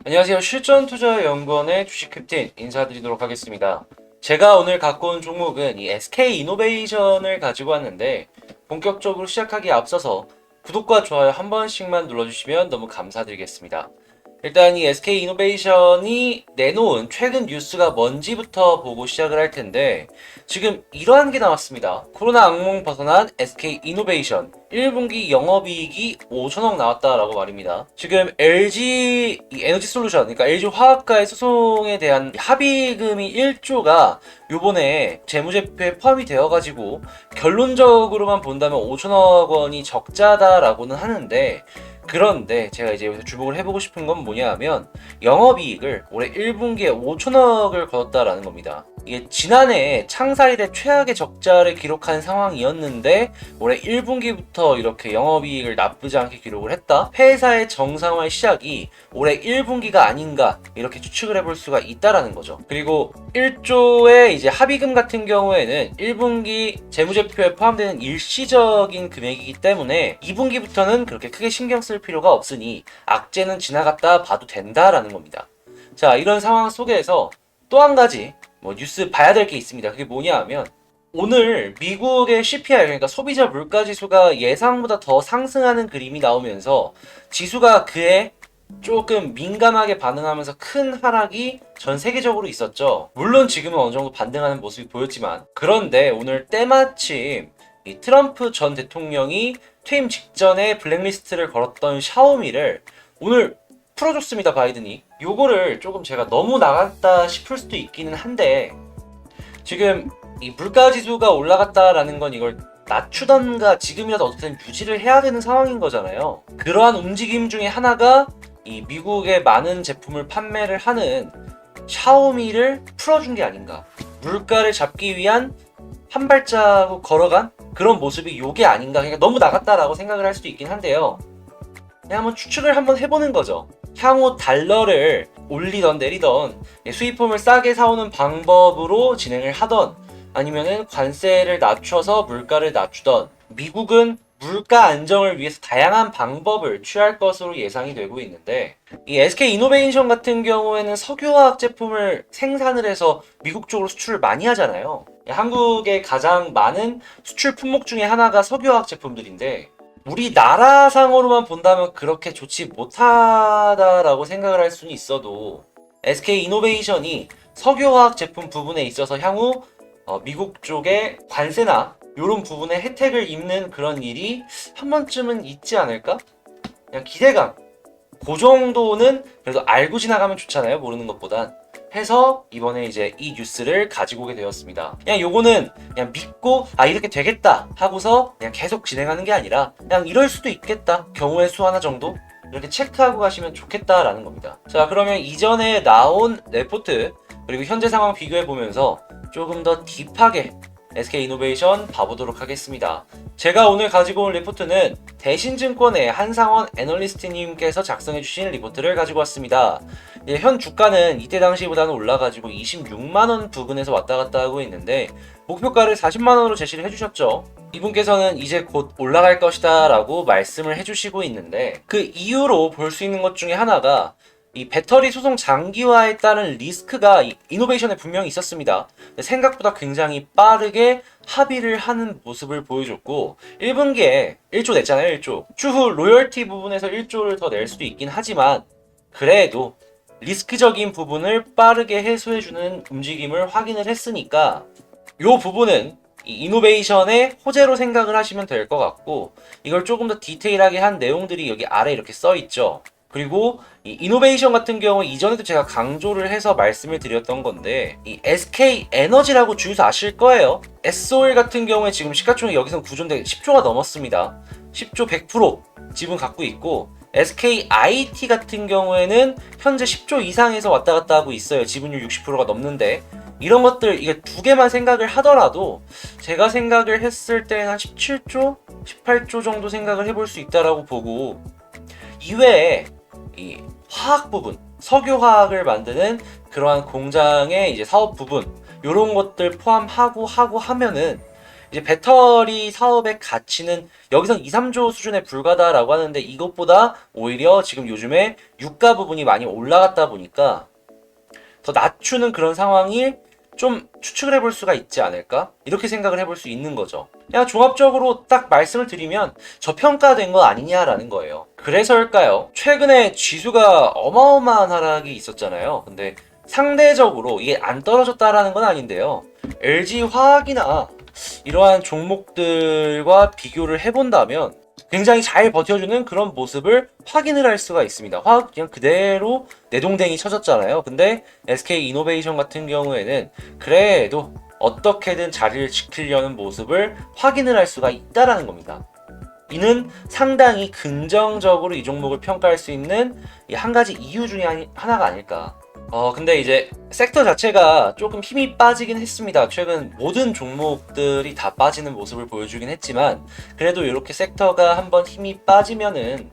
안녕하세요. 실전투자연구원의 주식 캡틴 인사드리도록 하겠습니다. 제가 오늘 갖고 온 종목은 이 SK이노베이션을 가지고 왔는데 본격적으로 시작하기에 앞서서 구독과 좋아요 한 번씩만 눌러주시면 너무 감사드리겠습니다. 일단 이 SK이노베이션이 내놓은 최근 뉴스가 뭔지부터 보고 시작을 할 텐데 지금 이러한 게 나왔습니다. 코로나 악몽 벗어난 SK이노베이션 1분기 영업이익이 5천억 나왔다라고 말입니다. 지금 LG 에너지솔루션, 그러니까 LG화학과의 소송에 대한 합의금이 1조가 요번에 재무제표에 포함이 되어가지고 결론적으로만 본다면 5천억 원이 적자다라고는 하는데, 그런데 제가 이제 여기서 주목을 해보고 싶은 건 뭐냐 하면 영업이익을 올해 1분기에 5천억을 거뒀다라는 겁니다. 이게 지난해 창사 이래 최악의 적자를 기록한 상황이었는데 올해 1분기부터 이렇게 영업이익을 나쁘지 않게 기록을 했다? 회사의 정상화의 시작이 올해 1분기가 아닌가 이렇게 추측을 해볼 수가 있다라는 거죠. 그리고 1조의 이제 합의금 같은 경우에는 1분기 재무제표에 포함되는 일시적인 금액이기 때문에 2분기부터는 그렇게 크게 신경 쓸 필요가 없으니 악재는 지나갔다 봐도 된다라는 겁니다. 자, 이런 상황 속에서 또 한 가지 뉴스 봐야 될 게 있습니다. 그게 뭐냐 하면 오늘 미국의 CPI, 그러니까 소비자 물가지수가 예상보다 더 상승하는 그림이 나오면서 지수가 그에 조금 민감하게 반응하면서 큰 하락이 전 세계적으로 있었죠. 물론 지금은 어느 정도 반등하는 모습이 보였지만, 그런데 오늘 때마침 이 트럼프 전 대통령이 퇴임 직전에 블랙리스트를 걸었던 샤오미를 오늘 풀어줬습니다, 바이든이. 요거를 조금 제가 너무 나갔다 싶을 수도 있기는 한데, 지금 이 물가지수가 올라갔다라는 건 이걸 낮추던가 지금이라도 어떻게든 유지를 해야 되는 상황인 거잖아요. 그러한 움직임 중에 하나가 이 미국의 많은 제품을 판매를 하는 샤오미를 풀어준 게 아닌가. 물가를 잡기 위한 한 발자국 걸어간 그런 모습이 요게 아닌가. 그러니까 너무 나갔다라고 생각을 할 수도 있긴 한데요. 그냥 한번 추측을 한번 해보는 거죠. 향후 달러를 올리던 내리던 수입품을 싸게 사오는 방법으로 진행을 하던, 아니면은 관세를 낮춰서 물가를 낮추던, 미국은 물가 안정을 위해서 다양한 방법을 취할 것으로 예상이 되고 있는데, 이 SK이노베이션 같은 경우에는 석유화학 제품을 생산을 해서 미국 쪽으로 수출을 많이 하잖아요. 한국의 가장 많은 수출 품목 중에 하나가 석유화학 제품들인데, 우리나라상으로만 본다면 그렇게 좋지 못하다라고 생각을 할 수는 있어도 SK이노베이션이 석유화학 제품 부분에 있어서 향후 미국 쪽의 관세나 이런 부분에 혜택을 입는 그런 일이 한 번쯤은 있지 않을까? 그냥 기대감, 그 정도는 그래도 알고 지나가면 좋잖아요, 모르는 것보단. 해서 이번에 이제 이 뉴스를 가지고 오게 되었습니다. 그냥 요거는 그냥 믿고 이렇게 되겠다 하고서 그냥 계속 진행하는 게 아니라 그냥 이럴 수도 있겠다, 경우의 수 하나 정도 이렇게 체크하고 가시면 좋겠다라는 겁니다. 자, 그러면 이전에 나온 레포트 그리고 현재 상황 비교해 보면서 조금 더 딥하게 SK이노베이션 봐보도록 하겠습니다. 제가 오늘 가지고 온 리포트는 대신증권의 한상원 애널리스트님께서 작성해주신 리포트를 가지고 왔습니다. 현 주가는 이때 당시보다는 올라가지고 26만원 부근에서 왔다 갔다 하고 있는데, 목표가를 40만원으로 제시를 해주셨죠. 이분께서는 이제 곧 올라갈 것이다 라고 말씀을 해주시고 있는데, 그 이유로 볼 수 있는 것 중에 하나가 이 배터리 소송 장기화에 따른 리스크가 이노베이션에 분명히 있었습니다. 생각보다 굉장히 빠르게 합의를 하는 모습을 보여줬고, 1분기에 1조 냈잖아요. 1조. 추후 로열티 부분에서 1조를 더 낼 수도 있긴 하지만 그래도 리스크적인 부분을 빠르게 해소해주는 움직임을 확인을 했으니까 이 부분은 이노베이션의 호재로 생각을 하시면 될 것 같고, 이걸 조금 더 디테일하게 한 내용들이 여기 아래 이렇게 써 있죠. 그리고 이 이노베이션 같은 경우 이전에도 제가 강조를 해서 말씀을 드렸던 건데, 이 SK 에너지라고 주유소 아실 거예요. S-Oil 같은 경우에 지금 시가총액 여기서 구조인데 10조가 넘었습니다. 10조 100% 지분 갖고 있고, SKIT 같은 경우에는 현재 10조 이상에서 왔다 갔다 하고 있어요. 지분율 60%가 넘는데, 이런 것들 이게 두 개만 생각을 하더라도 제가 생각을 했을 때는 한 17조, 18조 정도 생각을 해볼 수 있다라고 보고, 이외에 이 화학 부분, 석유화학을 만드는 그러한 공장의 이제 사업 부분, 이런 것들 포함하고 하면은 이제 배터리 사업의 가치는 여기선 2, 3조 수준에 불과다라고 하는데 이것보다 오히려 지금 요즘에 유가 부분이 많이 올라갔다 보니까 더 낮추는 그런 상황이 좀 추측을 해볼 수가 있지 않을까? 이렇게 생각을 해볼 수 있는 거죠. 그냥 종합적으로 딱 말씀을 드리면 저평가된 거 아니냐라는 거예요. 그래서일까요? 최근에 지수가 어마어마한 하락이 있었잖아요. 근데 상대적으로 이게 안 떨어졌다라는 건 아닌데요. LG화학이나 이러한 종목들과 비교를 해본다면 굉장히 잘 버텨주는 그런 모습을 확인을 할 수가 있습니다. 화학 그냥 그대로 내동댕이 쳐졌잖아요. 근데 SK이노베이션 같은 경우에는 그래도 어떻게든 자리를 지키려는 모습을 확인을 할 수가 있다라는 겁니다. 이는 상당히 긍정적으로 이 종목을 평가할 수 있는 한 가지 이유 중에 하나가 아닐까. 근데 이제 섹터 자체가 조금 힘이 빠지긴 했습니다. 최근 모든 종목들이 다 빠지는 모습을 보여주긴 했지만, 그래도 이렇게 섹터가 한번 힘이 빠지면은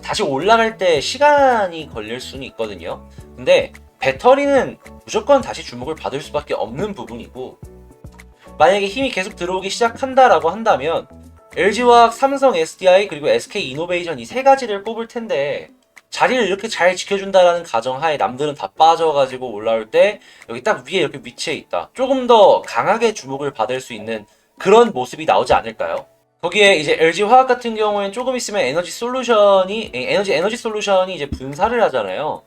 다시 올라갈 때 시간이 걸릴 수는 있거든요. 근데 배터리는 무조건 다시 주목을 받을 수밖에 없는 부분이고, 만약에 힘이 계속 들어오기 시작한다라고 한다면 LG화학, 삼성 SDI 그리고 SK이노베이션 이 세 가지를 꼽을 텐데, 자리를 이렇게 잘 지켜준다라는 가정하에 남들은 다 빠져가지고 올라올 때 여기 딱 위에 이렇게 위치해 있다. 조금 더 강하게 주목을 받을 수 있는 그런 모습이 나오지 않을까요? 거기에 이제 LG화학 같은 경우에는 조금 있으면 에너지 솔루션이 이제 분사를 하잖아요.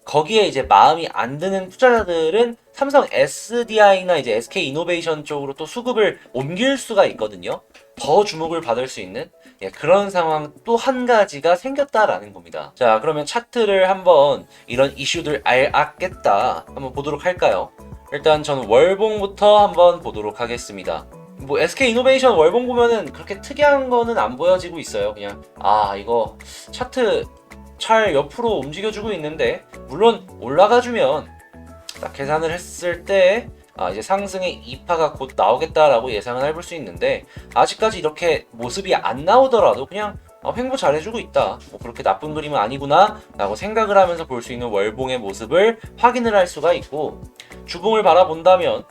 거기에 이제 마음이 안 드는 투자자들은 삼성 SDI나 이제 SK이노베이션 쪽으로 또 수급을 옮길 수가 있거든요. 더 주목을 받을 수 있는 그런 상황 또 한 가지가 생겼다라는 겁니다. 자, 그러면 차트를 한번 이런 이슈들 알았겠다 한번 보도록 할까요? 일단 저는 월봉부터 한번 보도록 하겠습니다. 뭐 SK이노베이션 월봉 보면은 그렇게 특이한 거는 안 보여지고 있어요. 그냥 이거 차트 잘 옆으로 움직여주고 있는데, 물론 올라가주면 딱 계산을 했을 때 이제 상승의 2파가 곧 나오겠다라고 예상을 해볼 수 있는데, 아직까지 이렇게 모습이 안 나오더라도 그냥 횡보 잘해주고 있다, 뭐 그렇게 나쁜 그림은 아니구나 라고 생각을 하면서 볼 수 있는 월봉의 모습을 확인을 할 수가 있고, 주봉을 바라본다면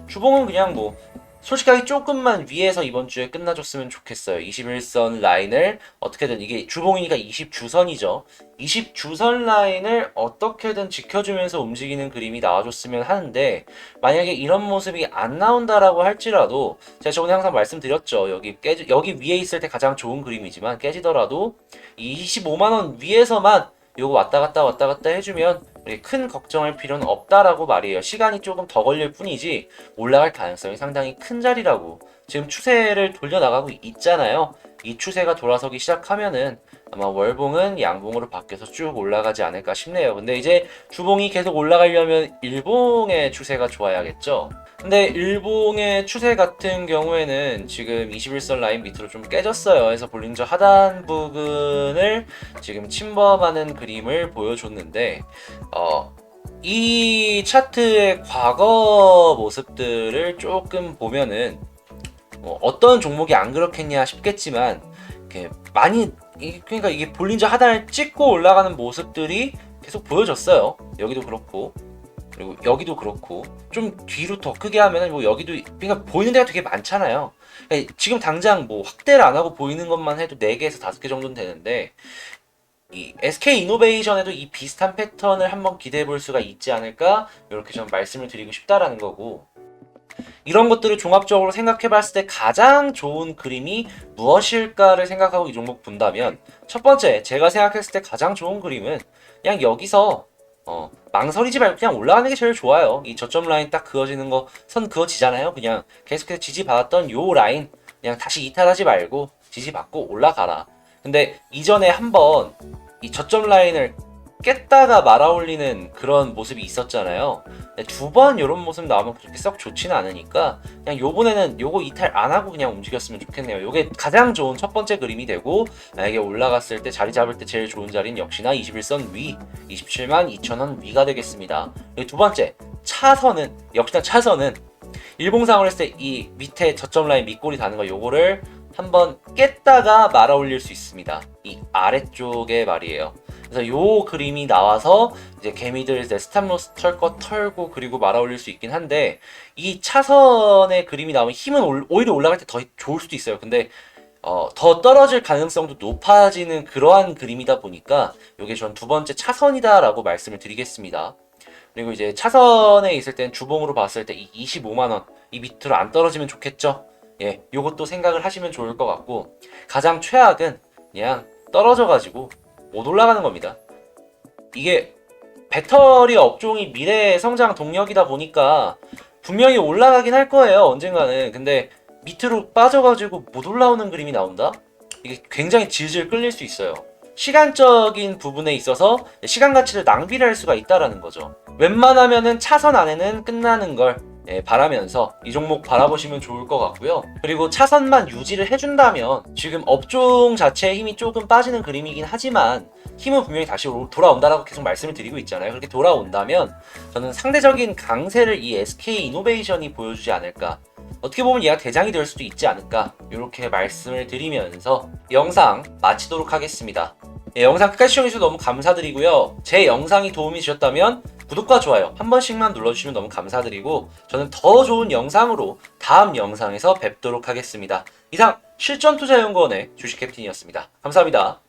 주봉은 그냥 뭐 솔직하게 조금만 위에서 이번 주에 끝나줬으면 좋겠어요. 21선 라인을 어떻게든, 이게 주봉이니까 20주선이죠. 20주선 라인을 어떻게든 지켜주면서 움직이는 그림이 나와줬으면 하는데, 만약에 이런 모습이 안 나온다라고 할지라도 제가 저번에 항상 말씀드렸죠. 여기 위에 있을 때 가장 좋은 그림이지만 깨지더라도 25만원 위에서만 요거 왔다 갔다 해주면 큰 걱정할 필요는 없다라고 말이에요. 시간이 조금 더 걸릴 뿐이지 올라갈 가능성이 상당히 큰 자리라고. 지금 추세를 돌려나가고 있잖아요. 이 추세가 돌아서기 시작하면은 아마 월봉은 양봉으로 바뀌어서 쭉 올라가지 않을까 싶네요. 근데 이제 주봉이 계속 올라가려면 일봉의 추세가 좋아야겠죠. 근데 일봉의 추세 같은 경우에는 지금 21선 라인 밑으로 좀 깨졌어요. 그래서 볼린저 하단 부근을 지금 침범하는 그림을 보여줬는데, 이 차트의 과거 모습들을 조금 보면은 어떤 종목이 안 그렇겠냐 싶겠지만, 그러니까 이게 볼린저 하단을 찍고 올라가는 모습들이 계속 보여졌어요. 여기도 그렇고, 그리고 여기도 그렇고, 좀 뒤로 더 크게 하면은 뭐 여기도, 그러니까 보이는 데가 되게 많잖아요. 그러니까 지금 당장 뭐 확대를 안 하고 보이는 것만 해도 4개에서 5개 정도는 되는데, 이 SK이노베이션에도 이 비슷한 패턴을 한번 기대해 볼 수가 있지 않을까, 이렇게 좀 말씀을 드리고 싶다라는 거고, 이런 것들을 종합적으로 생각해 봤을 때 가장 좋은 그림이 무엇일까를 생각하고 이 종목 본다면, 첫 번째 제가 생각했을 때 가장 좋은 그림은 그냥 여기서 망설이지 말고 그냥 올라가는 게 제일 좋아요. 이 저점 라인 딱 그어지는 거, 선 그어지잖아요. 그냥 계속해서 지지받았던 요 라인 그냥 다시 이탈하지 말고 지지받고 올라가라. 근데 이전에 한번 이 저점 라인을 깼다가 말아올리는 그런 모습이 있었잖아요. 두 번 이런 모습 나오면 그렇게 썩 좋지는 않으니까 그냥 요번에는 요거 이탈 안 하고 그냥 움직였으면 좋겠네요. 요게 가장 좋은 첫 번째 그림이 되고, 만약에 올라갔을 때 자리 잡을 때 제일 좋은 자리는 역시나 21선 위 27만 2천원 위가 되겠습니다. 두 번째 차선은 역시나 차선은 일봉상으로 했을 때 이 밑에 저점 라인 밑골이 다는 거, 요거를 한번 깼다가 말아 올릴 수 있습니다. 이 아래쪽에 말이에요. 그래서 요 그림이 나와서 이제 개미들 이제 스탑로스 털 거 털고 그리고 말아 올릴 수 있긴 한데, 이 차선의 그림이 나오면 힘은 오히려 올라갈 때 더 좋을 수도 있어요. 근데 더 떨어질 가능성도 높아지는 그러한 그림이다 보니까 요게 전 두 번째 차선이다라고 말씀을 드리겠습니다. 그리고 이제 차선에 있을 땐 주봉으로 봤을 때 이 25만 원, 이 밑으로 안 떨어지면 좋겠죠. 예, 요것도 생각을 하시면 좋을 것 같고, 가장 최악은 그냥 떨어져가지고 못 올라가는 겁니다. 이게 배터리 업종이 미래의 성장 동력이다 보니까 분명히 올라가긴 할 거예요, 언젠가는. 근데 밑으로 빠져가지고 못 올라오는 그림이 나온다? 이게 굉장히 질질 끌릴 수 있어요. 시간적인 부분에 있어서 시간 가치를 낭비를 할 수가 있다라는 거죠. 웬만하면은 차선 안에는 끝나는 걸 바라면서 이 종목 바라보시면 좋을 것 같고요. 그리고 차선만 유지를 해준다면, 지금 업종 자체의 힘이 조금 빠지는 그림이긴 하지만 힘은 분명히 다시 돌아온다라고 계속 말씀을 드리고 있잖아요. 그렇게 돌아온다면 저는 상대적인 강세를 이 SK이노베이션이 보여주지 않을까, 어떻게 보면 얘가 대장이 될 수도 있지 않을까, 이렇게 말씀을 드리면서 영상 마치도록 하겠습니다. 영상 끝까지 시청해주셔서 너무 감사드리고요. 제 영상이 도움이 되셨다면 구독과 좋아요 한 번씩만 눌러주시면 너무 감사드리고, 저는 더 좋은 영상으로 다음 영상에서 뵙도록 하겠습니다. 이상 실전투자연구원의 주식캡틴이었습니다. 감사합니다.